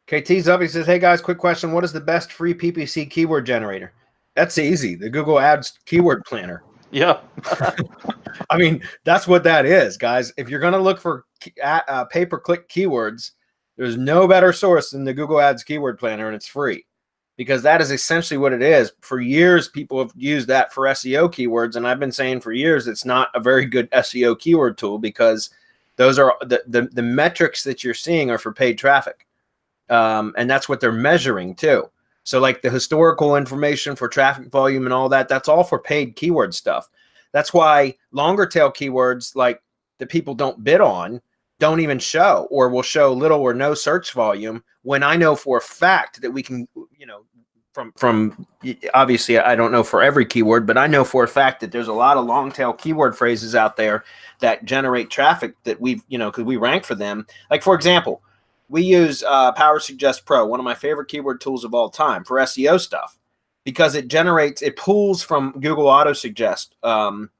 KT's up. He says, "Hey guys, quick question. What is the best free PPC keyword generator?" That's easy. The Google Ads Keyword Planner. Yeah. I mean, that's what that is, guys. If you're going to look for pay-per-click keywords, there's no better source than the Google Ads Keyword Planner, and it's free because that is essentially what it is. For years, people have used that for SEO keywords, and I've been saying for years it's not a very good SEO keyword tool because those are the metrics that you're seeing are for paid traffic. And that's what they're measuring too. So like the historical information for traffic volume and all that, that's all for paid keyword stuff. That's why longer tail keywords like that people don't bid on don't even show or will show little or no search volume when I know for a fact that we can, from obviously I don't know for every keyword, but I know for a fact that there's a lot of long tail keyword phrases out there that generate traffic that we've, because we rank for them. Like for example, we use Power Suggest Pro, one of my favorite keyword tools of all time for SEO stuff, because it pulls from Google Auto Suggest. It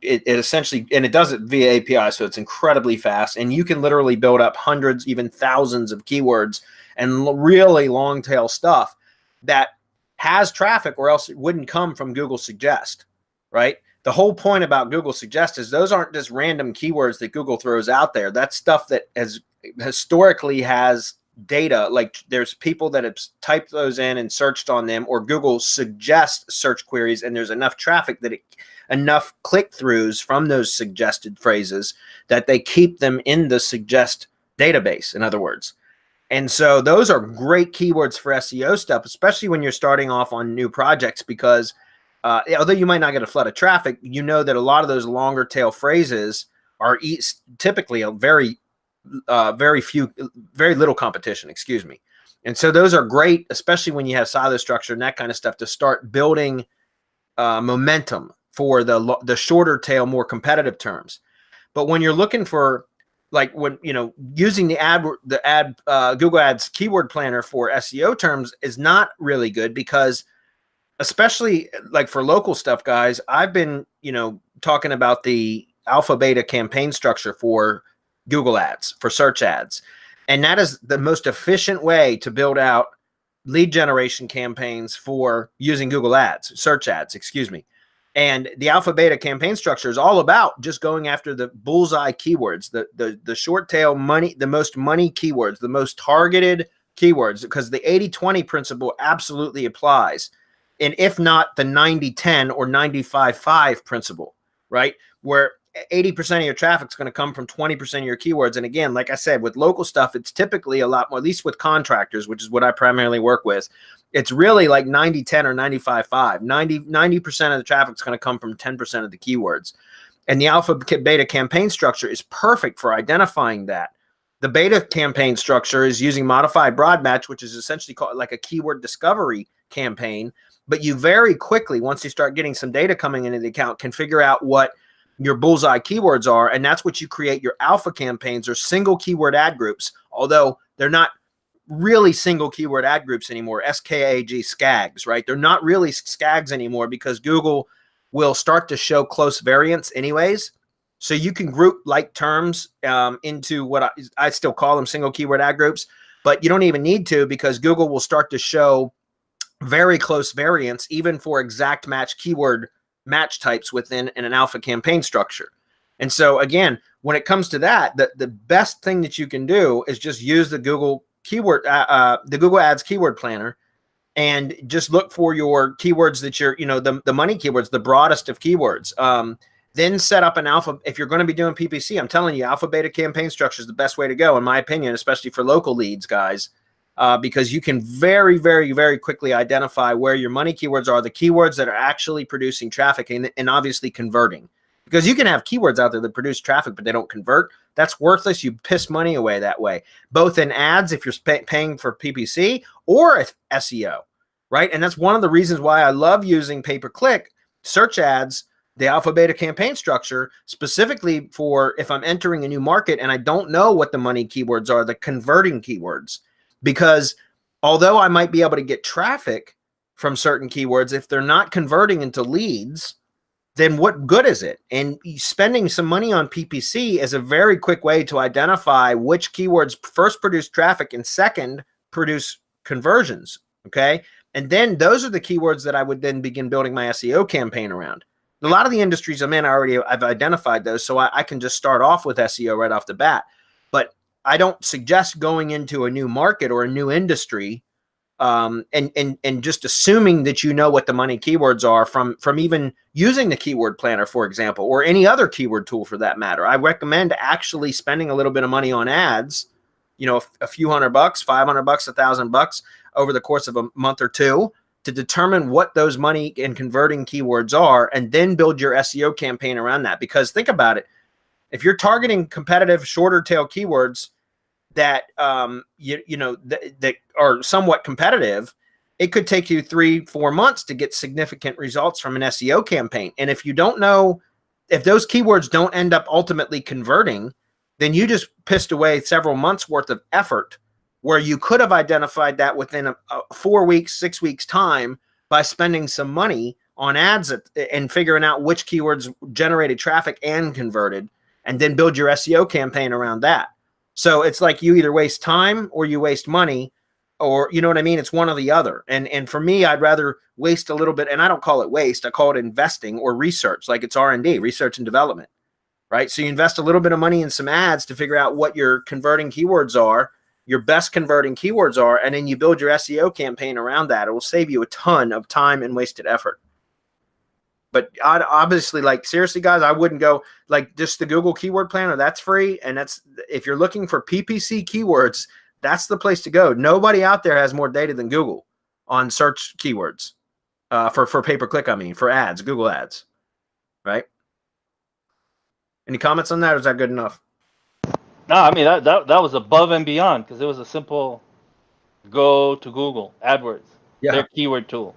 essentially, and it does it via API, so it's incredibly fast, and you can literally build up hundreds, even thousands of keywords and really long tail stuff that has traffic, or else it wouldn't come from Google Suggest, right? The whole point about Google Suggest is those aren't just random keywords that Google throws out there. That's stuff that historically has data. Like there's people that have typed those in and searched on them, or Google suggests search queries, and there's enough traffic enough click-throughs from those suggested phrases that they keep them in the suggest database, in other words. And so those are great keywords for SEO stuff, especially when you're starting off on new projects, because although you might not get a flood of traffic, you know that a lot of those longer tail phrases are typically a very little competition, excuse me. And so those are great, especially when you have silo structure and that kind of stuff, to start building momentum for the shorter tail, more competitive terms. But when you're looking for, like when, using the Google Ads Keyword Planner for SEO terms is not really good, because especially like for local stuff, guys, I've been, talking about the alpha beta campaign structure for Google Ads, for search ads. And that is the most efficient way to build out lead generation campaigns for using Google Ads, search ads, excuse me. And the alpha beta campaign structure is all about just going after the bullseye keywords, the short tail money, the most money keywords, the most targeted keywords, because the 80-20 principle absolutely applies. And if not the 90-10 or 95-5 principle, right? Where 80% of your traffic is going to come from 20% of your keywords. And again, like I said, with local stuff, it's typically a lot more, at least with contractors, which is what I primarily work with. It's really like 90-10 or 95-5. 90% of the traffic is going to come from 10% of the keywords. And the alpha beta campaign structure is perfect for identifying that. The beta campaign structure is using modified broad match, which is essentially called like a keyword discovery campaign. But you very quickly, once you start getting some data coming into the account, can figure out what your bullseye keywords are. And that's what you create your alpha campaigns, or single keyword ad groups, although they're not really single keyword ad groups anymore, SKAG, right? They're not really SKAGs anymore, because Google will start to show close variants anyways. So you can group like terms into what I still call them single keyword ad groups, but you don't even need to, because Google will start to show very close variants, even for exact match keyword match types within an alpha campaign structure. And so again, when it comes to that, the best thing that you can do is just use the Google Ads Keyword Planner, and just look for your keywords that you're, the money keywords, the broadest of keywords. Then set up an alpha. If you're going to be doing PPC, I'm telling you, alpha beta campaign structure is the best way to go, in my opinion, especially for local leads, guys, because you can very, very, very quickly identify where your money keywords are, the keywords that are actually producing traffic and obviously converting. Because you can have keywords out there that produce traffic, but they don't convert. That's worthless. You piss money away that way, both in ads if you're paying for PPC, or SEO, right? And that's one of the reasons why I love using pay-per-click search ads, the alpha beta campaign structure, specifically for if I'm entering a new market and I don't know what the money keywords are, the converting keywords. Because although I might be able to get traffic from certain keywords, if they're not converting into leads, then what good is it? And spending some money on PPC is a very quick way to identify which keywords first produce traffic and second produce conversions. Okay. And then those are the keywords that I would then begin building my SEO campaign around. A lot of the industries I'm in, I've identified those, so I can just start off with SEO right off the bat. But I don't suggest going into a new market or a new industry and just assuming that you know what the money keywords are from even using the keyword planner, for example, or any other keyword tool for that matter. I recommend actually spending a little bit of money on ads, you know, a few $100, $500, $1,000 over the course of a month or two to determine what those money and converting keywords are, and then build your SEO campaign around that. Because think about it, if you're targeting competitive shorter tail keywords that that are somewhat competitive, it could take you 3-4 months to get significant results from an SEO campaign. And if you don't know, if those keywords don't end up ultimately converting, then you just pissed away several months worth of effort where you could have identified that within a 4 weeks, 6 weeks time by spending some money on ads and figuring out which keywords generated traffic and converted, and then build your SEO campaign around that. So it's like you either waste time or you waste money, or, you know what I mean? It's one or the other. And for me, I'd rather waste a little bit, and I don't call it waste. I call it investing or research, like it's R&D, research and development, right? So you invest a little bit of money in some ads to figure out what your converting keywords are, your best converting keywords are, and then you build your SEO campaign around that. It will save you a ton of time and wasted effort. But I'd obviously, like, seriously, guys, I wouldn't go like just the Google keyword planner. That's free. And that's, if you're looking for PPC keywords, that's the place to go. Nobody out there has more data than Google on search keywords for pay-per-click. I mean, for ads, Google ads, right? Any comments on that? Or is that good enough? No, I mean, that was above and beyond, because it was a simple go to Google AdWords, their keyword tool.